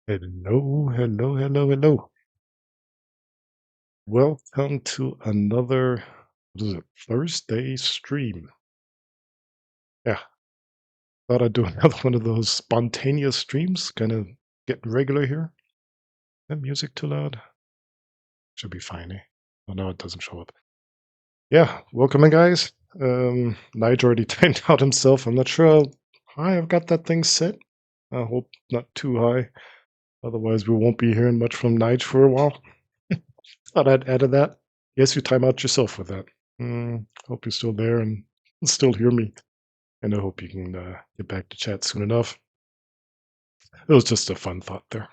Hello, hello, hello, hello. Welcome to another, what is it, Thursday stream. Yeah, thought I'd do another one of those spontaneous streams, kind of getting regular here. That music too loud? Should be fine, eh? Oh, no, it doesn't show up. Yeah, welcome in, guys. Nige already timed out himself. I'm not sure how high I've got that thing set. I hope not too high. Otherwise, we won't be hearing much from Nige for a while. Thought I'd added that. Yes, you time out yourself with that. Hope you're still there and still hear me. And I hope you can get back to chat soon enough. It was just a fun thought there.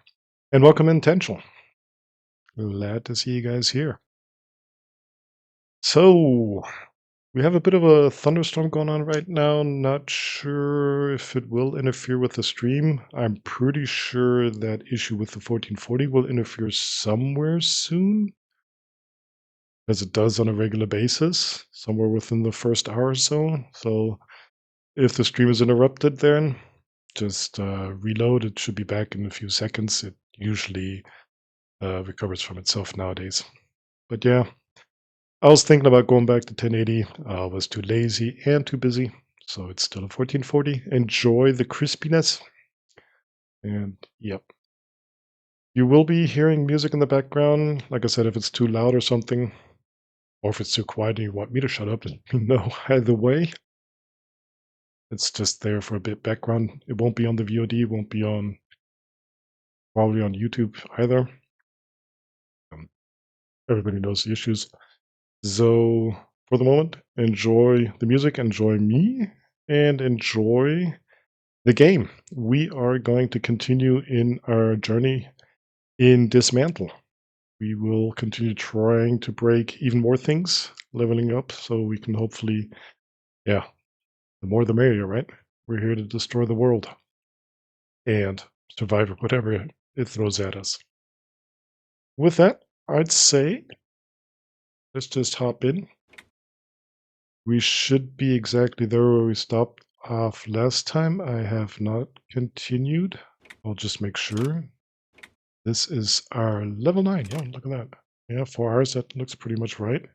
And welcome Intentional. Glad to see you guys here. So, we have a bit of a thunderstorm going on right now. Not sure if it will interfere with the stream. I'm pretty sure that issue with the 1440 will interfere somewhere soon, as it does on a regular basis, somewhere within the first hour or so. So if the stream is interrupted, then just reload. It should be back in a few seconds. It usually recovers from itself nowadays. But yeah, I was thinking about going back to 1080. I was too lazy and too busy. So it's still a 1440. Enjoy the crispiness. And yep. You will be hearing music in the background. Like I said, if it's too loud or something, or if it's too quiet and you want me to shut up, let me know. Either way, it's just there for a bit background. It won't be on the VOD, it won't be on probably on YouTube either. Everybody knows the issues. So for the moment, enjoy the music, enjoy me, and enjoy the game. We are going to continue in our journey in Dysmantle. We will continue trying to break even more things, leveling up, so we can hopefully, yeah, the more the merrier, right? We're here to destroy the world and survive whatever it throws at us. With that, I'd say let's just hop in. We should be exactly there where we stopped off last time. I have not continued. I'll just make sure. This is our level 9. Yeah, look at that. Yeah, 4 hours. That looks pretty much right.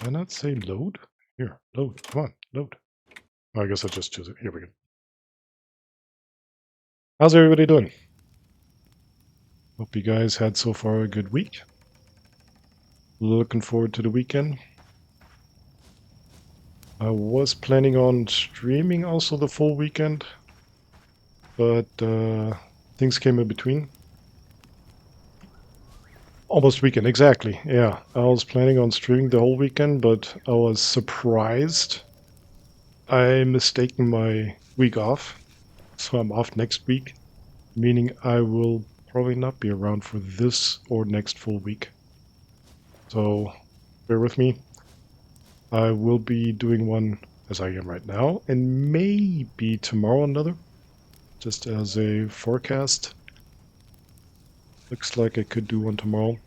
Why not say load? Here, load. Come on, load. Oh, I guess I'll just choose it. Here we go. How's everybody doing? Hope you guys had so far a good week. Looking forward to the weekend. I was planning on streaming also the full weekend, but things came in between. Almost weekend, exactly. Yeah, I was planning on streaming the whole weekend, but I was surprised. I'm mistaken my week off, so I'm off next week, meaning I will probably not be around for this or next full week. So bear with me. I will be doing one as I am right now, and maybe tomorrow another, just as a forecast. Looks like I could do one tomorrow,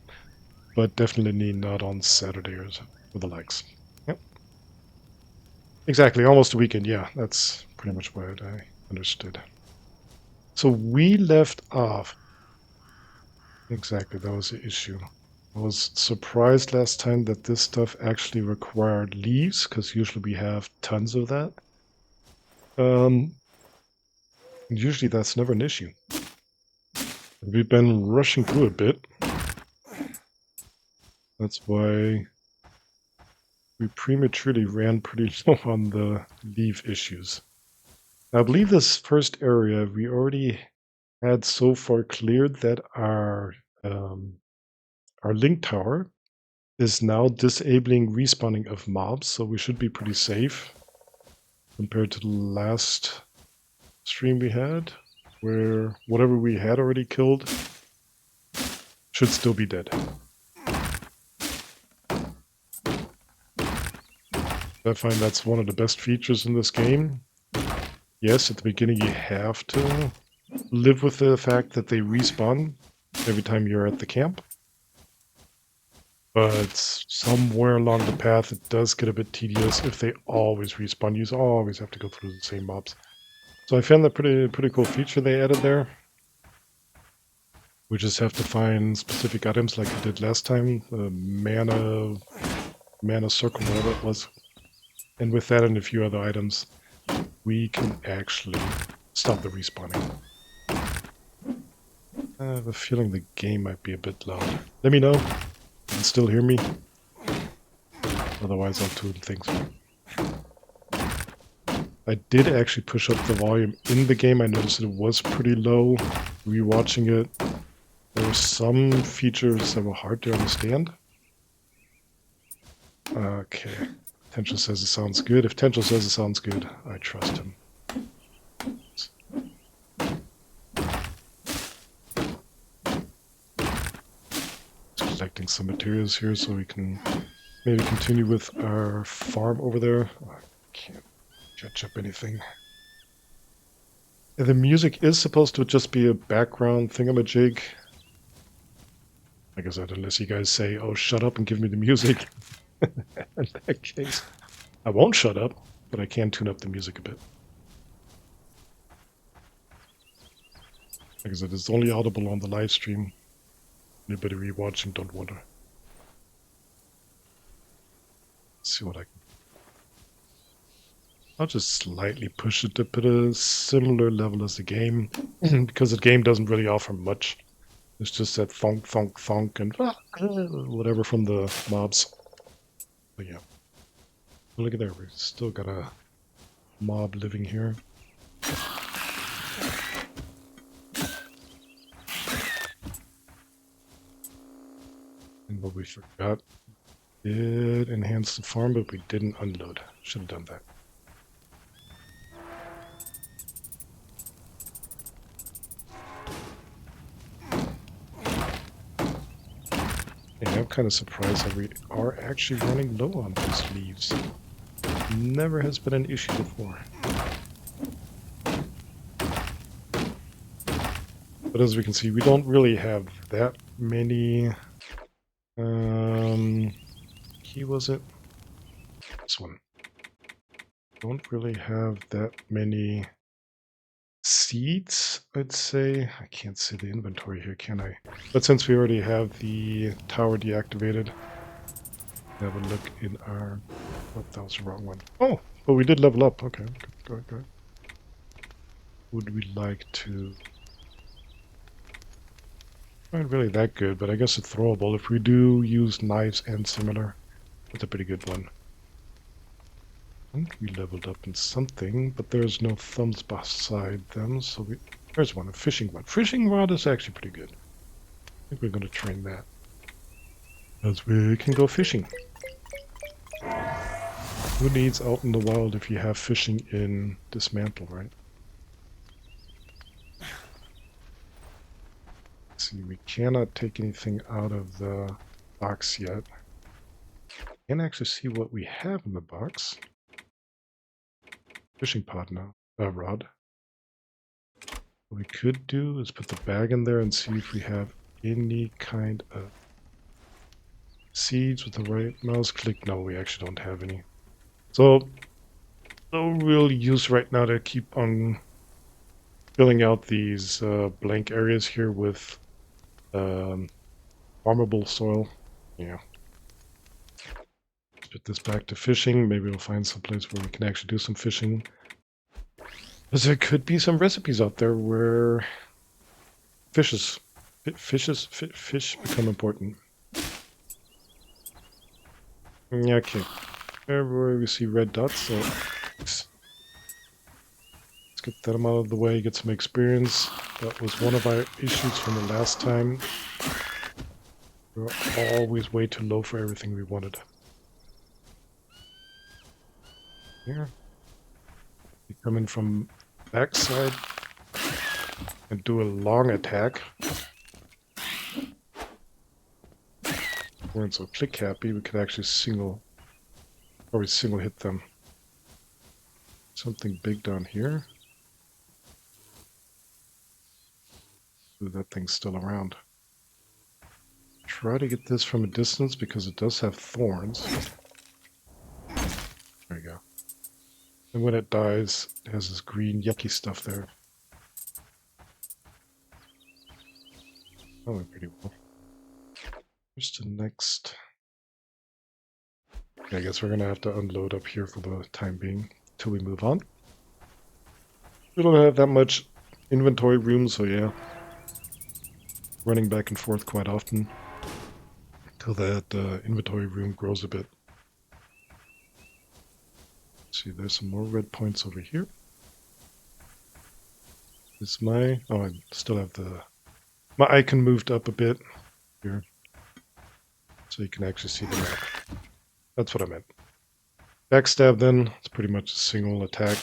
but definitely not on Saturday or the likes. Yep. Exactly, almost a weekend. Yeah, that's pretty much what I understood. So we left off. Exactly, that was the issue. I was surprised last time that this stuff actually required leaves, because usually we have tons of that. Usually that's never an issue. We've been rushing through a bit. That's why we prematurely ran pretty low on the leaf issues. I believe this first area we already had so far cleared that our link tower is now disabling respawning of mobs, so we should be pretty safe compared to the last stream we had, where whatever we had already killed should still be dead. I find that's one of the best features in this game. Yes, at the beginning you have to live with the fact that they respawn every time you're at the camp. But somewhere along the path it does get a bit tedious if they always respawn. You always have to go through the same mobs. So I found that pretty cool feature they added there. We just have to find specific items like we did last time. Mana circle, whatever it was. And with that and a few other items, we can actually stop the respawning. I have a feeling the game might be a bit loud. Let me know. You can still hear me. Otherwise I'll tune things. I did actually push up the volume in the game. I noticed it was pretty low. Rewatching it, there were some features that were hard to understand. Okay. Tencho says it sounds good. If Tencho says it sounds good, I trust him. Just collecting some materials here so we can maybe continue with our farm over there. Oh, I can't catch up anything. The music is supposed to just be a background thingamajig. Like I said, unless you guys say, oh, shut up and give me the music. In that case, I won't shut up, but I can tune up the music a bit. Like I said, it's only audible on the live stream. Anybody rewatching, don't wonder. Let's see what I can. I'll just slightly push it up at a similar level as the game, because the game doesn't really offer much. It's just that thonk, thonk, thonk, and whatever from the mobs. But yeah. Look at there, we've still got a mob living here. And what we forgot did enhance the farm, but we didn't unload. Should have done that. Yeah, I'm kind of surprised that we are actually running low on these leaves. Never has been an issue before. But as we can see, we don't really have that many... key was it? This one. Don't really have that many seeds, I'd say. I can't see the inventory here, can I? But since we already have the tower deactivated, have a look in our... Oh, that was the wrong one. Oh, but we did level up. Okay, good. Would we like to... Not really that good, but I guess it's throwable. If we do use knives and similar, that's a pretty good one. I think we leveled up in something, but there's no thumbs beside them, so we... There's one, a fishing rod. Fishing rod is actually pretty good. I think we're going to train that. As we can go fishing. Who needs out in the wild if you have fishing in Dysmantle, right? Let's see, we cannot take anything out of the box yet. Can't actually see what we have in the box. Fishing pod now, rod. What we could do is put the bag in there and see if we have any kind of seeds with the right mouse click. No, we actually don't have any. So, no real use right now to keep on filling out these blank areas here with farmable soil. Yeah. Put this back to fishing. Maybe we'll find some place where we can actually do some fishing. Because there could be some recipes out there where fish become important. Yeah, okay. Everywhere we see red dots, so let's get them out of the way, get some experience. That was one of our issues from the last time. We were always way too low for everything we wanted. Here. We come in from backside and do a long attack. Weren't so click happy, we could actually probably single hit them. Something big down here. Ooh, that thing's still around. Try to get this from a distance because it does have thorns. There you go. And when it dies, it has this green yucky stuff there. That went pretty well. Where's the next? Yeah, I guess we're gonna have to unload up here for the time being till we move on. We don't have that much inventory room, so yeah. Running back and forth quite often till that inventory room grows a bit. See, there's some more red points over here. Is my... Oh, I still have my icon moved up a bit here. So you can actually see the map. That's what I meant. Backstab then, it's pretty much a single attack.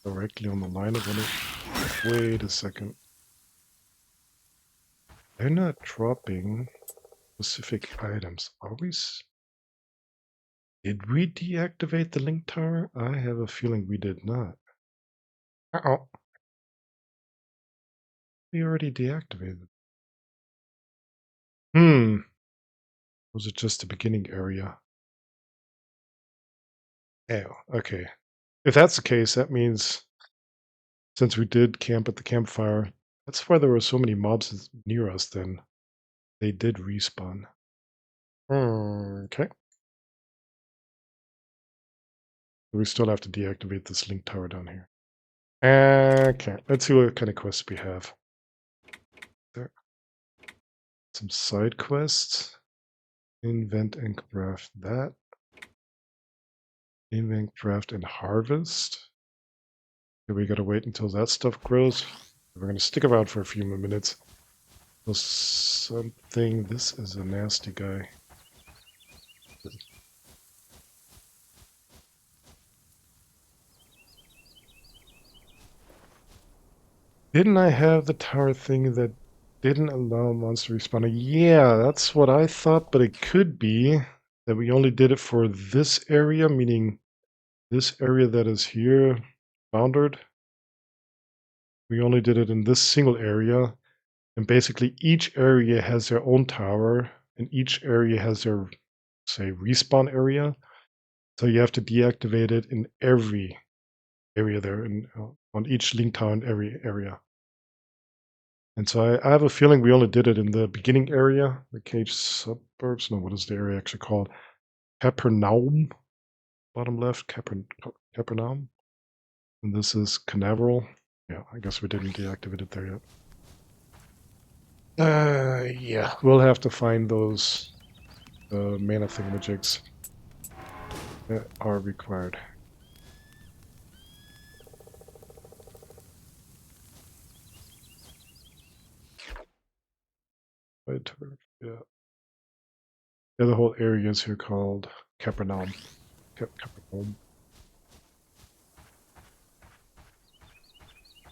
Directly on the line of it. Wait a second. They're not dropping specific items. Are we? Did we deactivate the link tower? I have a feeling we did not. Uh-oh. We already deactivated. Was it just the beginning area? Oh, okay. If that's the case, that means since we did camp at the campfire, that's why there were so many mobs near us then. They did respawn. Okay. We still have to deactivate this link tower down here. Okay, let's see what kind of quests we have. There. Some side quests. Invent and craft that. Invent, craft, and harvest. Okay, we gotta wait until that stuff grows. We're gonna stick around for a few more minutes. There's something. This is a nasty guy. Didn't I have the tower thing that didn't allow monster respawner? Yeah, that's what I thought, but it could be that we only did it for this area, meaning this area that is here, bounded. We only did it in this single area, and basically each area has their own tower, and each area has their, say, respawn area. So you have to deactivate it in every area there, and on each link tower in every area. And so I have a feeling we only did it in the beginning area, the cage suburbs. No, what is the area actually called? Capernaum, bottom left, Capernaum. And this is Canaveral. Yeah, I guess we didn't deactivate it there yet. Yeah, we'll have to find those mana thingamajigs that are required. Right, yeah. Yeah, the whole area is here called Capernaum. Capernaum.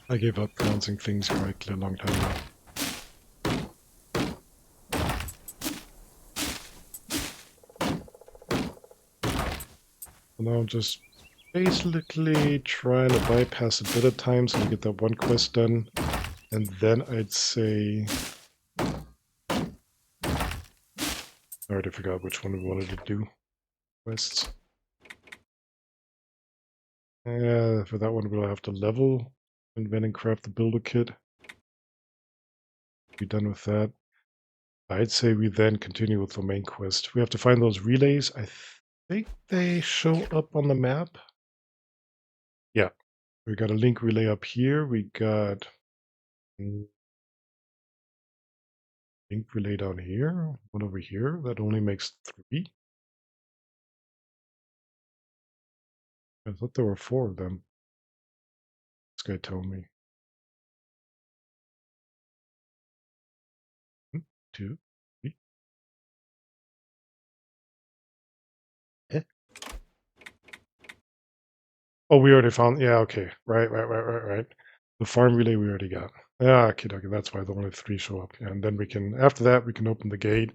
I gave up pronouncing things correctly a long time ago. Now I'm just basically trying to bypass a bit of time so we get that one quest done. And then I'd say... I already forgot which one we wanted to do. Quests. For that one we'll have to level, invent and craft the builder kit. Be done with that. I'd say we then continue with the main quest. We have to find those relays. I think they show up on the map. Yeah. We got a link relay up here. We got link relay down here. One over here. That only makes 3. I thought there were 4 of them. This guy told me. 2, 3. Eh? Oh, we already found. Yeah, okay. Right. The farm relay we already got. Yeah, okay, that's why the only 3 show up. And then we can, after that, we can open the gate,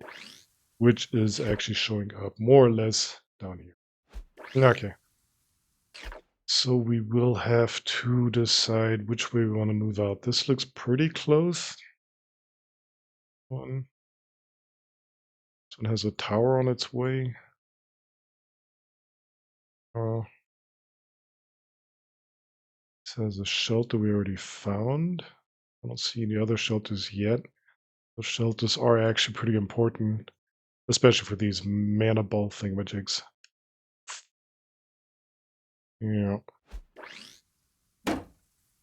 which is actually showing up more or less down here. Okay. So we will have to decide which way we want to move out. This looks pretty close. 1, This one has a tower on its way. This has a shelter we already found. I don't see any other shelters yet. Those shelters are actually pretty important, especially for these mana ball thingamajigs. Yeah.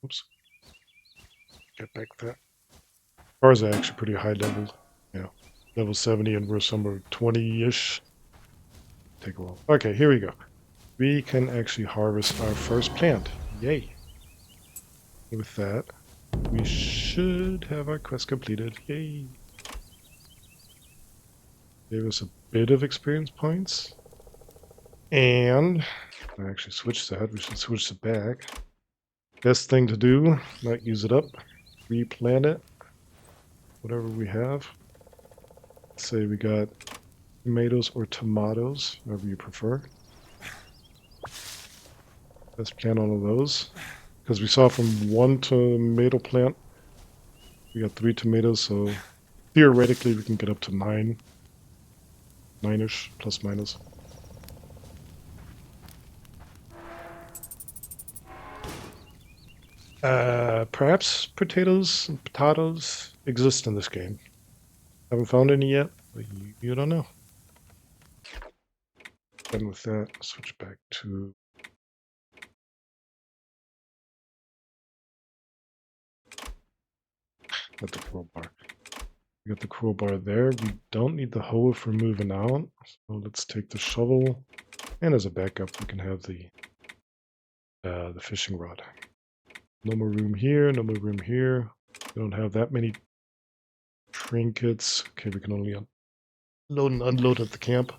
Oops. Get back there. Ours are actually pretty high level. Yeah. Level 70 and we're somewhere 20-ish. Take a while. Okay, here we go. We can actually harvest our first plant. Yay. With that, we should have our quest completed. Yay. Gave us a bit of experience points. And I actually switched that. We should switch it back. Best thing to do, not use it up. Replant it. Whatever we have. Say we got tomatoes or tomatoes, whatever you prefer. Let's plant all of those. Because we saw from one tomato plant, we got 3 tomatoes, so theoretically we can get up to 9. 9-ish, plus minus. Perhaps potatoes and potatoes exist in this game. Haven't found any yet, but you don't know. Done with that, switch back to... Not the crowbar. We got the crowbar there. We don't need the hoe for moving out. So let's take the shovel. And as a backup, we can have the fishing rod. No more room here, no more room here. We don't have that many trinkets. Okay, we can only load and unload at the camp.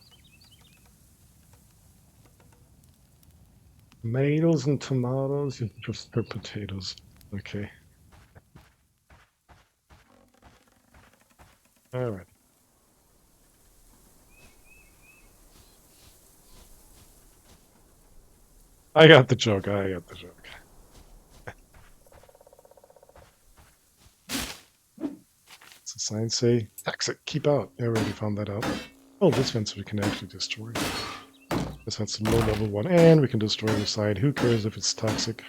Tomatoes and tomatoes. You prefer potatoes. Okay. Alright. I got the joke. I got the joke. What's the sign say? Exit. Keep out. I already found that out. Oh, this fence we can actually destroy. Guess that's a low level one. And we can destroy the side. Who cares if it's toxic?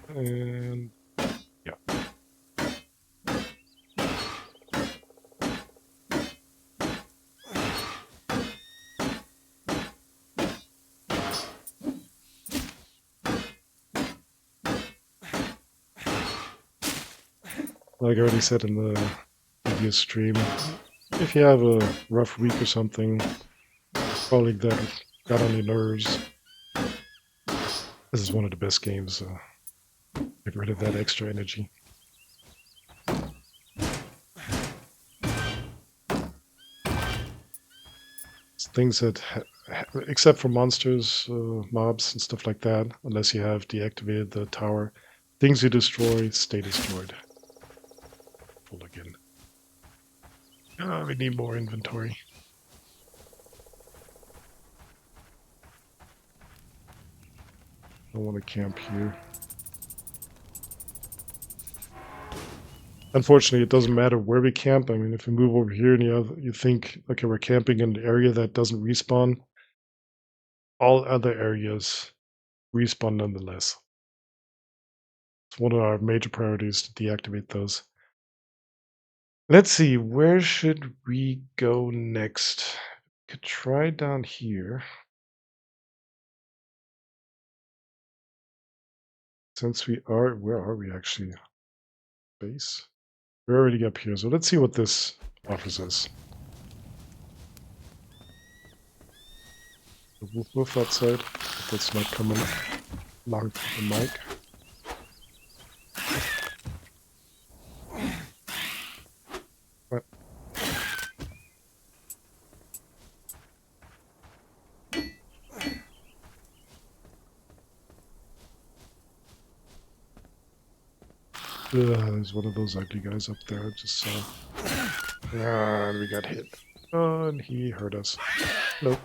And yeah. Like I already said in the previous stream, if you have a rough week or something, probably that got on your nerves, this is one of the best games. Get rid of that extra energy. It's things that, except for monsters, mobs and stuff like that, unless you have deactivated the tower, things you destroy stay destroyed. Full again. Oh, we need more inventory. I don't want to camp here. Unfortunately, it doesn't matter where we camp. I mean, if we move over here and you think, okay, we're camping in an area that doesn't respawn, all other areas respawn nonetheless. It's one of our major priorities to deactivate those. Let's see, where should we go next? Could try down here. Since we are, where are we actually? Base? We're already up here, so let's see what this offers us. The woof woof outside. That's not coming along the mic. What? There's one of those ugly guys up there I just saw. And we got hit. Oh, and he hurt us. Nope.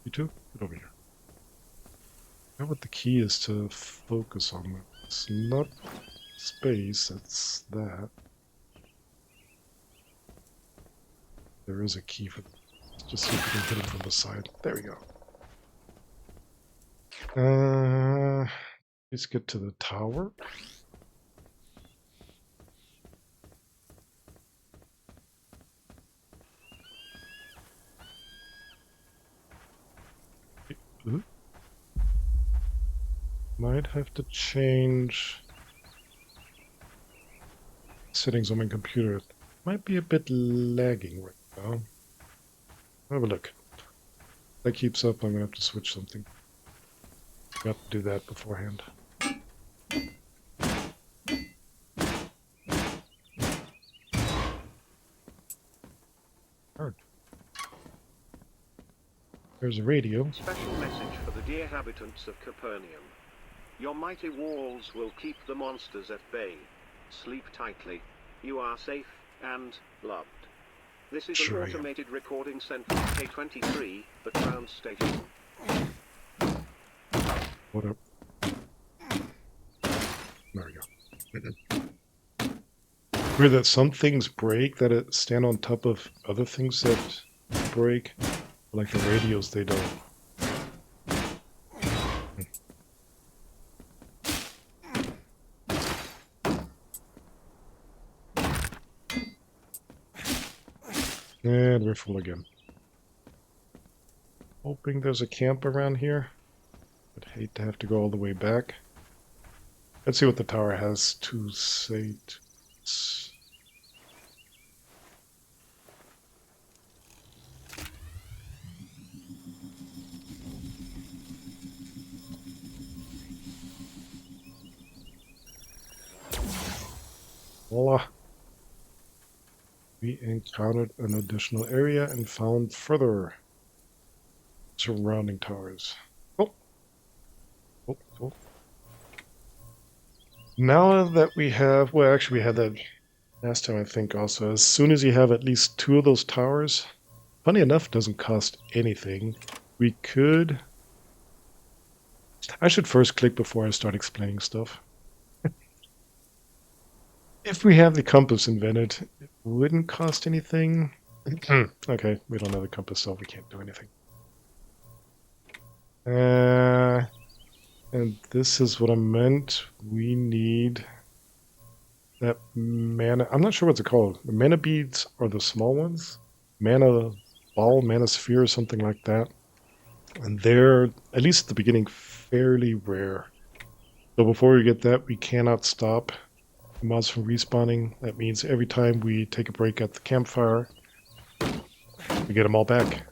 You too? Get over here. I know what the key is to focus on. It's not space, it's that. There is a key for that. Let's just see if we can hit it from the side. There we go. Let's get to the tower. Ooh. Might have to change settings on my computer. It might be a bit lagging right now. Have a look. If that keeps up, I'm gonna have to switch something. Got to do that beforehand. Hard. There's a radio. Special message for the dear inhabitants of Capernaum. Your mighty walls will keep the monsters at bay. Sleep tightly. You are safe and loved. This is an automated recording sent from K23, the ground station. What up? There we go. Weird that some things break that it stand on top of other things that break. Like the radios, they don't. And we're full again. Hoping there's a camp around here. I'd hate to have to go all the way back. Let's see what the tower has to say to us. Voila. We encountered an additional area and found further surrounding towers. Oh. Now that we have, well, actually we had that last time I think also. As soon as you have at least 2 of those towers, funny enough, doesn't cost anything. We could... I should first click before I start explaining stuff. If we have the compass invented, it wouldn't cost anything. Okay, we don't have the compass, so we can't do anything. And this is what I meant. We need that mana. I'm not sure what's it called. The mana beads are the small ones. Mana ball, mana sphere, or something like that. And they're, at least at the beginning, fairly rare. So before we get that, we cannot stop mobs from respawning. That means every time we take a break at the campfire, we get them all back.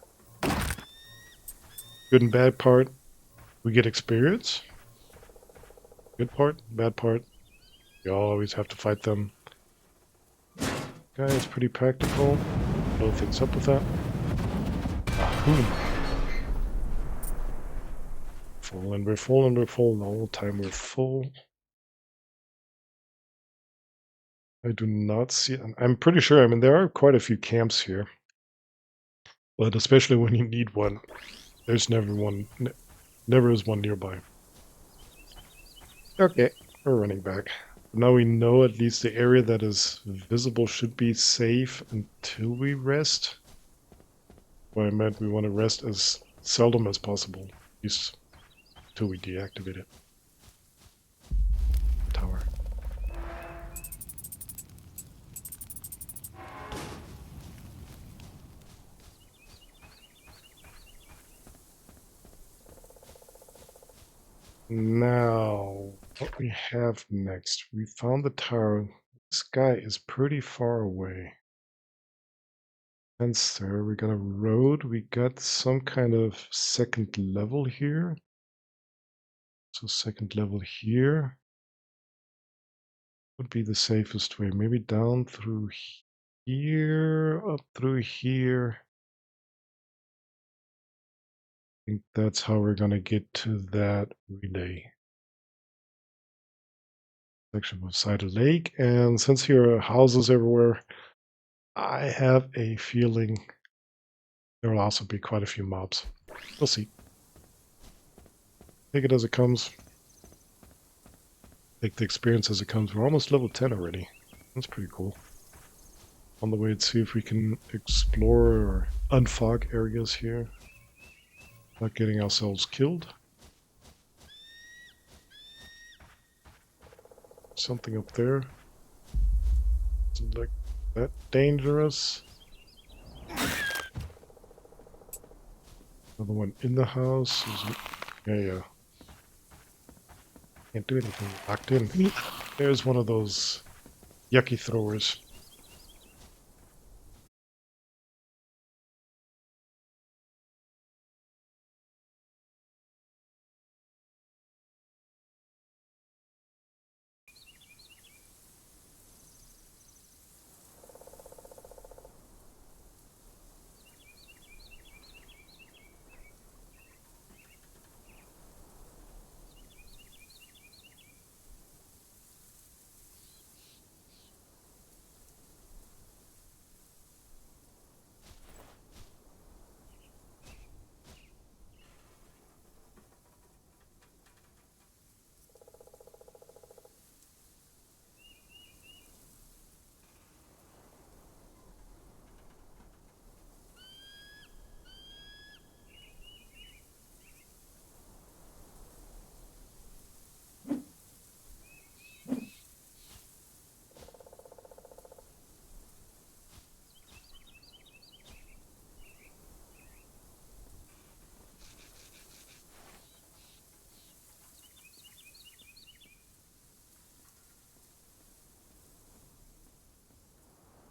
Good and bad part, we get experience. Good part, bad part, you always have to fight them. Guys, pretty practical. Blow things up with that. Full and we're full and we're full. The whole time we're full. I do not see... I'm pretty sure, I mean, there are quite a few camps here. But especially when you need one, there's never one... Never is one nearby. Okay, we're running back. Now we know at least the area that is visible should be safe until we rest. What I meant, we want to rest as seldom as possible, at least until we deactivate it. Tower. Now, what we have next. We found the tower. This guy is pretty far away. Fence there. We got a road. We got some kind of second level here. So second level here would be the safest way. Maybe down through here, up through here. I think that's how we're gonna get to that relay. Section beside a lake, and since here are houses everywhere, I have a feeling there will also be quite a few mobs. We'll see. Take it as it comes. Take the experience as it comes. We're almost level 10 already. That's pretty cool. On the way to see if we can explore or unfog areas here. Not getting ourselves killed. Something up there. Doesn't look that dangerous. Another one in the house. Yeah. Can't do anything. Locked in. There's one of those yucky throwers.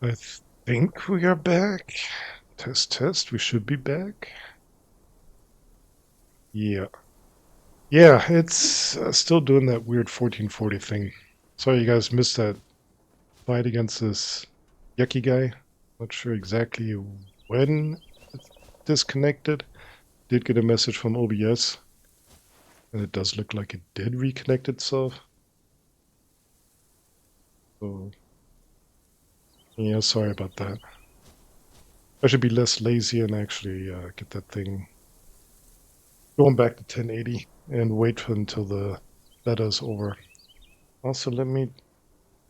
I think we are back. Test. We should be back. Yeah. Yeah, it's still doing that weird 1440 thing. Sorry you guys missed that fight against this yucky guy. Not sure exactly when it's disconnected. Did get a message from OBS. And it does look like it did reconnect itself. So, yeah, sorry about that. I should be less lazy and actually get that thing going back to 1080 and wait until the beta's over. Also, let me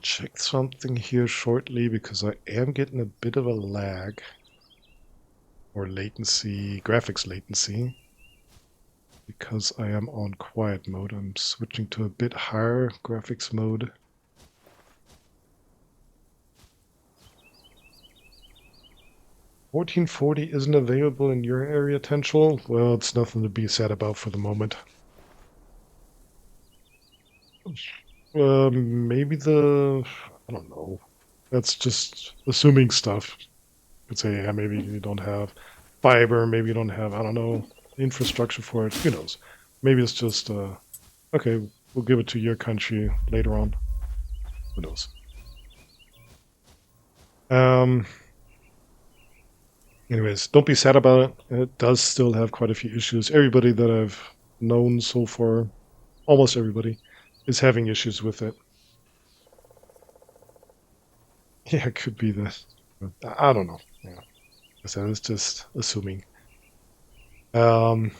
check something here shortly because I am getting a bit of a lag or latency, graphics latency, because I am on quiet mode. I'm switching to a bit higher graphics mode. $1440 isn't available in your area, Tenchel? Well, it's nothing to be sad about for the moment. Maybe I don't know. That's just assuming stuff. You could say, yeah, maybe you don't have fiber, maybe you don't have, I don't know, infrastructure for it. Who knows? Maybe it's just, okay, we'll give it to your country later on. Who knows? Anyways, don't be sad about it. It does still have quite a few issues. Everybody that I've known so far, almost everybody, is having issues with it. Yeah, it could be this. I don't know. Yeah. Like I said, it's just assuming. That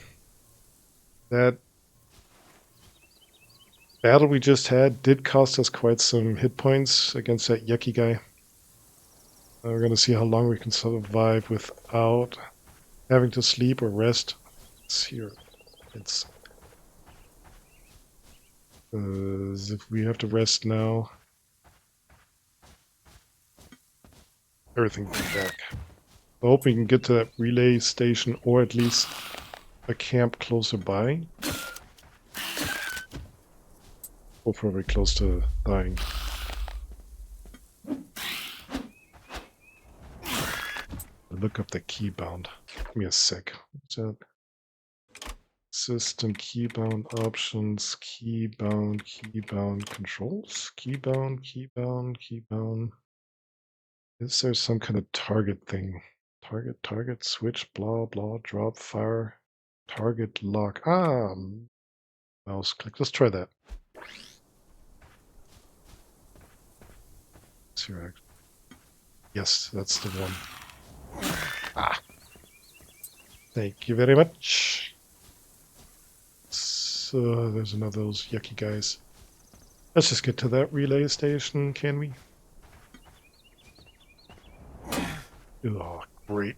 battle we just had did cost us quite some hit points against that yucky guy. We're going to see how long we can survive without having to sleep or rest. It's here. It's if we have to rest now, everything will be back. I hope we can get to that relay station or at least a camp closer by. We're probably close to dying. Look up the keybound. Give me a sec. What's that? System keybound options, keybound controls, keybound. Is there some kind of target thing? Target, switch, blah, drop, fire, target, lock. Mouse click. Let's try that. Yes, that's the one. Ah. Thank you very much. So there's another of those yucky guys. Let's just get to that relay station, can we? Oh, great.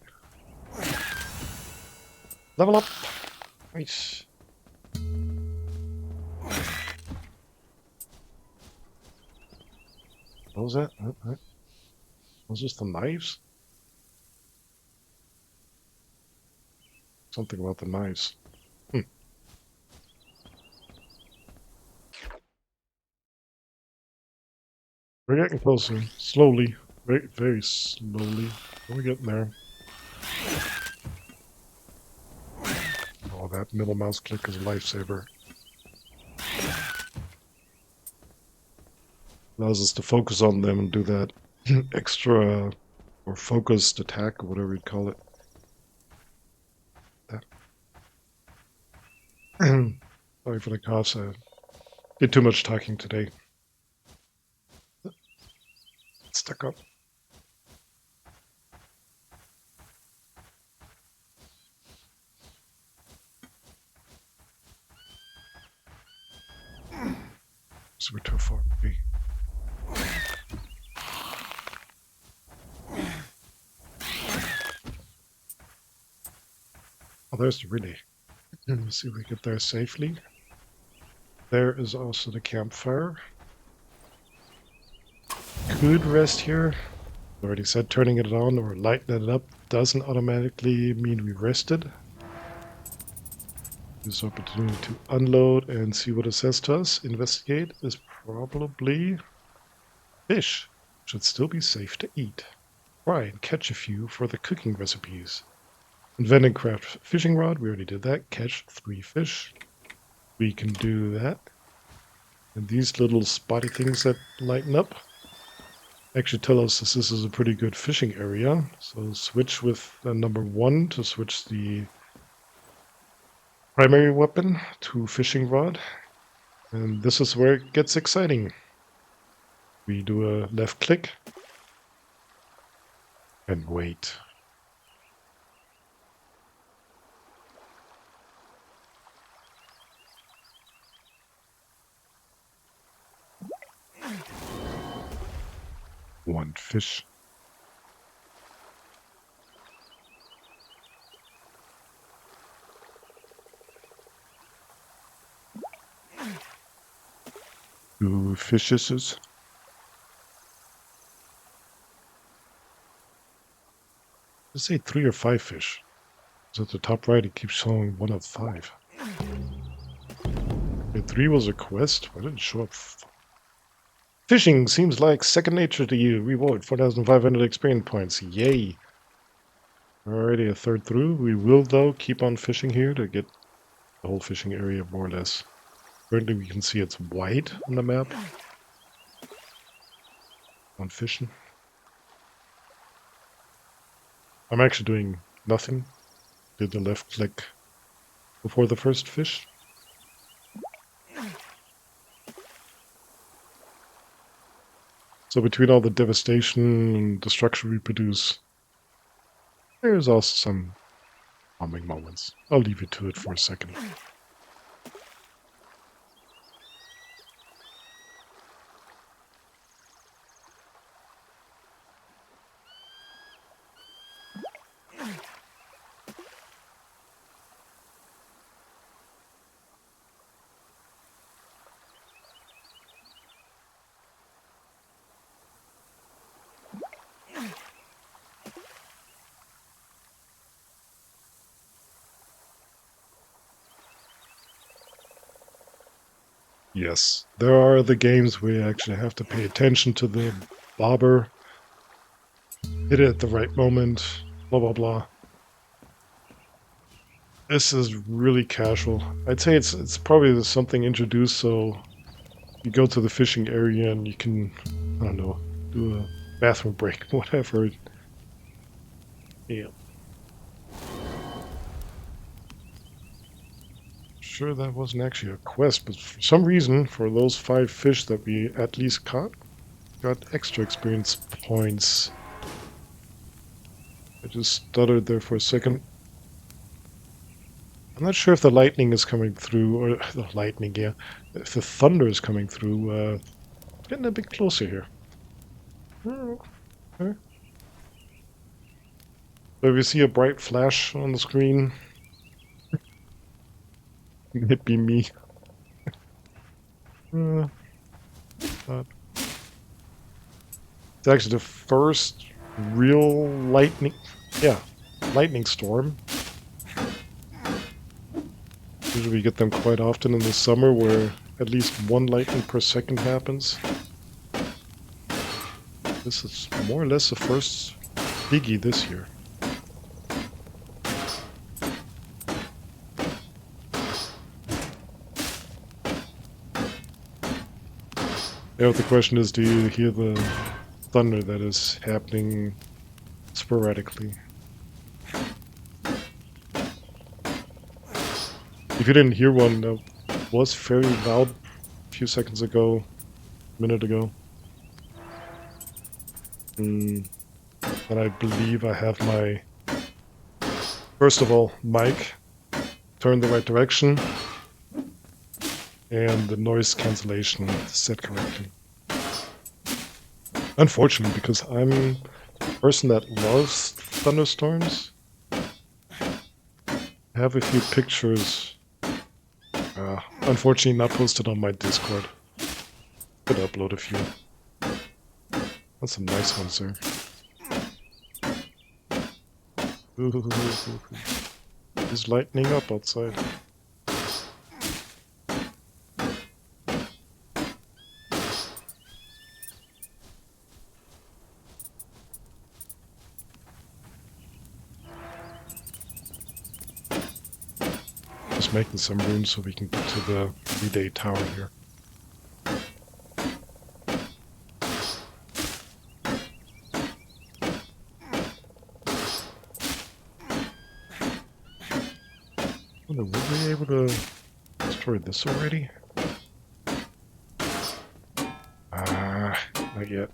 Level up. Nice. What was that? Was this the knives? Something about the knives. We're getting closer. Slowly. Very, very slowly. We're getting there. Oh, that middle mouse click is a lifesaver. Allows us to focus on them and do that extra or focused attack or whatever you'd call it. That. Sorry for the coughs. I did too much talking today. Stuck up. So we're too far. Oh, there's the relay. Let's see if we get there safely. There is also the campfire. Could rest here. Already said turning it on or lighting it up doesn't automatically mean we rested. This opportunity to unload and see what it says to us. Investigate is probably fish. Should still be safe to eat. Try and catch a few for the cooking recipes. Invent and craft fishing rod. We already did that. Catch 3 fish. We can do that. And these little spotty things that lighten up actually tell us this is a pretty good fishing area. So switch with number 1 to switch the primary weapon to fishing rod. And this is where it gets exciting. We do a left click and wait. One fish. Two fishes. Let's say 3 or 5 fish. So at the top right, it keeps showing 1 of 5. Okay, 3 was a quest. Why didn't it show up? Fishing seems like second nature to you. Reward 4,500 experience points. Yay! We're already a third through. We will, though, keep on fishing here to get the whole fishing area more or less. Currently, we can see it's white on the map. On fishing. I'm actually doing nothing. Did the left click before the first fish. So between all the devastation and destruction we produce, there's also some calming moments. I'll leave you to it for a second. Yes, there are the games where you actually have to pay attention to the bobber, hit it at the right moment, blah blah blah. This is really casual. I'd say it's probably something introduced so you go to the fishing area and you can, I don't know, do a bathroom break, whatever. Yeah. Sure, that wasn't actually a quest, but for some reason, for those 5 fish that we at least caught, got extra experience points. I just stuttered there for a second. I'm not sure if the lightning is coming through, or the lightning, yeah. If the thunder is coming through, getting a bit closer here. Oh, okay. So if you see a bright flash on the screen, it'd be me. But it's actually the first real lightning, yeah, lightning storm. Usually we get them quite often in the summer where at least one lightning per second happens. This is more or less the first biggie this year. Yeah, the question is, do you hear the thunder that is happening sporadically? If you didn't hear one, that was fairly loud a few seconds ago, a minute ago. And I believe I have my, first of all, mic turned the right direction and the noise cancellation set correctly. Unfortunately, because I'm a person that loves thunderstorms, I have a few pictures, unfortunately not posted on my Discord. Could upload a few. That's some nice ones there. There's lightning up outside. Just making some room so we can get to the relay tower here. Were we able to destroy this already? Not yet.